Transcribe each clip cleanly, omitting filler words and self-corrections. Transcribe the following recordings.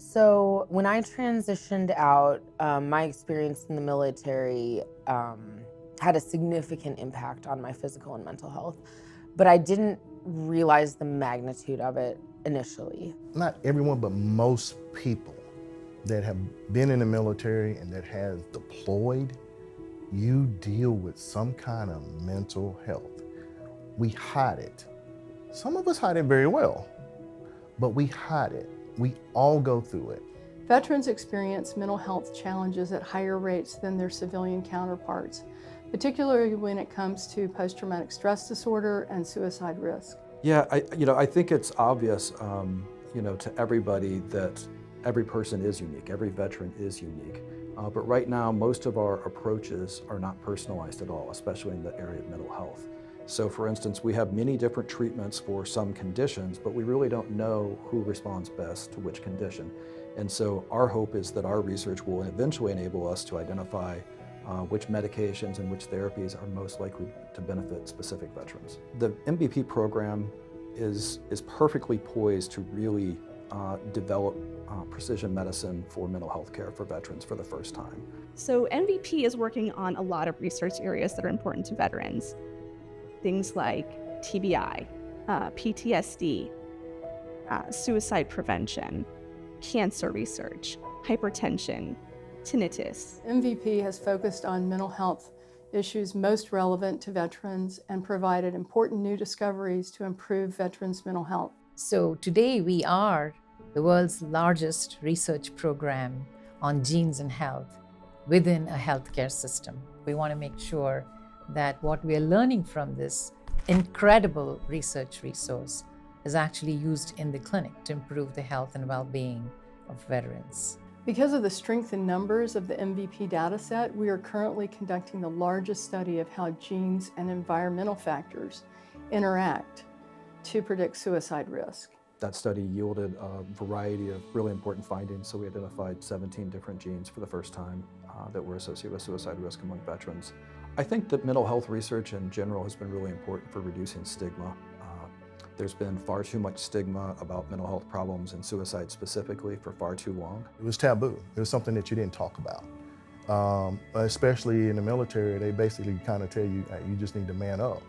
So when I transitioned out, my experience in the military had a significant impact on my physical and mental health, but I didn't realize the magnitude of it initially. Not everyone, but most people that have been in the military and that has deployed, you deal with some kind of mental health. We hide it. Some of us hide it very well, but we hide it. We all go through it. Veterans experience mental health challenges at higher rates than their civilian counterparts, particularly when it comes to post-traumatic stress disorder and suicide risk. Yeah, I think it's obvious, to everybody that every person is unique, every veteran is unique. But right now, most of our approaches are not personalized at all, especially in the area of mental health. So for instance, we have many different treatments for some conditions, but we really don't know who responds best to which condition. And so our hope is that our research will eventually enable us to identify which medications and which therapies are most likely to benefit specific veterans. The MVP program is perfectly poised to really develop precision medicine for mental health care for veterans for the first time. So MVP is working on a lot of research areas that are important to veterans. Things like TBI, PTSD, suicide prevention, cancer research, hypertension, tinnitus. MVP has focused on mental health issues most relevant to veterans and provided important new discoveries to improve veterans' mental health. So today we are the world's largest research program on genes and health within a healthcare system. We want to make sure that what we are learning from this incredible research resource is actually used in the clinic to improve the health and well-being of veterans. Because of the strength in numbers of the MVP dataset, we are currently conducting the largest study of how genes and environmental factors interact to predict suicide risk. That study yielded a variety of really important findings. So we identified 17 different genes for the first time that were associated with suicide risk among veterans. I think that mental health research in general has been really important for reducing stigma. There's been far too much stigma about mental health problems and suicide specifically for far too long. It was taboo. It was something that you didn't talk about. Especially in the military, they basically kind of tell you, hey, you just need to man up.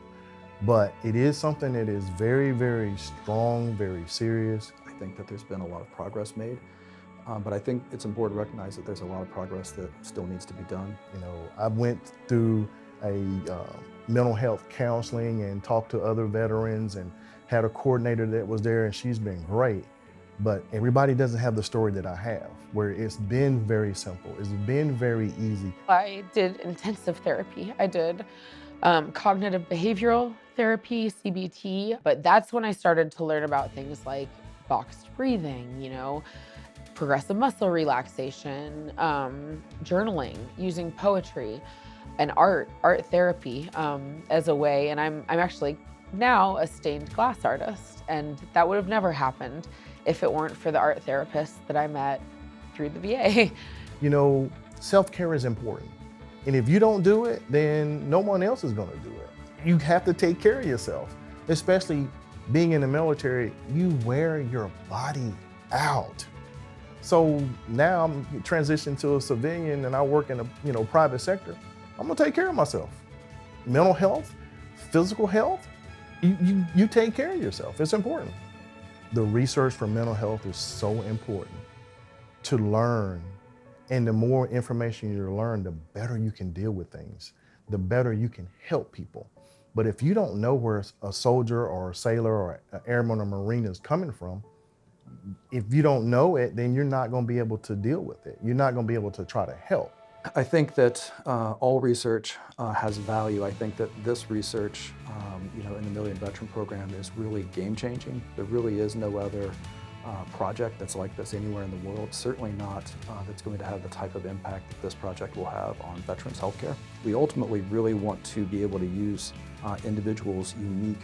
But it is something that is very, very strong, very serious. I think that there's been a lot of progress made, but I think it's important to recognize that there's a lot of progress that still needs to be done. I went through a mental health counseling and talked to other veterans and had a coordinator that was there, and she's been great. But everybody doesn't have the story that I have, where it's been very simple. It's been very easy. I did intensive therapy. I did cognitive behavioral therapy, CBT, but that's when I started to learn about things like boxed breathing, progressive muscle relaxation, journaling, using poetry, and art therapy as a way. And I'm actually now a stained glass artist, and that would have never happened if it weren't for the art therapists that I met through the VA. Self-care is important. And if you don't do it, then no one else is gonna do it. You have to take care of yourself, especially being in the military. You wear your body out. So now I'm transitioning to a civilian and I work in a private sector. I'm gonna take care of myself. Mental health, physical health, you take care of yourself. It's important. The research for mental health is so important to learn. And the more information you learn, the better you can deal with things, the better you can help people. But if you don't know where a soldier or a sailor or an airman or marine is coming from, if you don't know it, then you're not going to be able to deal with it. You're not going to be able to try to help. I think that all research has value. I think that this research, in the Million Veteran Program is really game-changing. There really is no other project that's like this anywhere in the world, certainly not that's going to have the type of impact that this project will have on veterans' healthcare. We ultimately really want to be able to use individuals' unique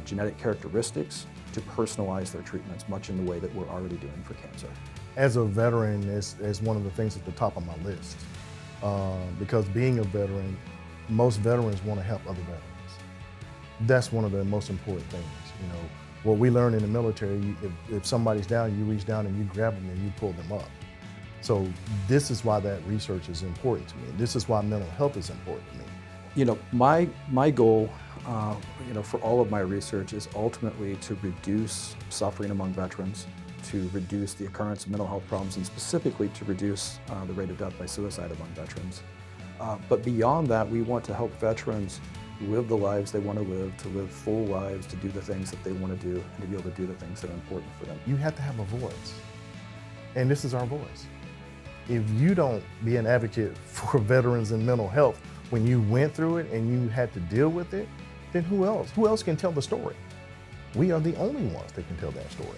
genetic characteristics to personalize their treatments, much in the way that we're already doing for cancer. As a veteran, it's one of the things at the top of my list. Because being a veteran, most veterans want to help other veterans. That's one of the most important things. What we learn in the military, if somebody's down, you reach down and you grab them and you pull them up. So this is why that research is important to me. This is why mental health is important to me. You know, my goal, for all of my research is ultimately to reduce suffering among veterans, to reduce the occurrence of mental health problems, and specifically to reduce the rate of death by suicide among veterans. But beyond that, we want to help veterans live the lives they want to live full lives, to do the things that they want to do, and to be able to do the things that are important for them. You have to have a voice, and this is our voice. If you don't be an advocate for veterans and mental health when you went through it and you had to deal with it, then who else? Who else can tell the story? We are the only ones that can tell that story.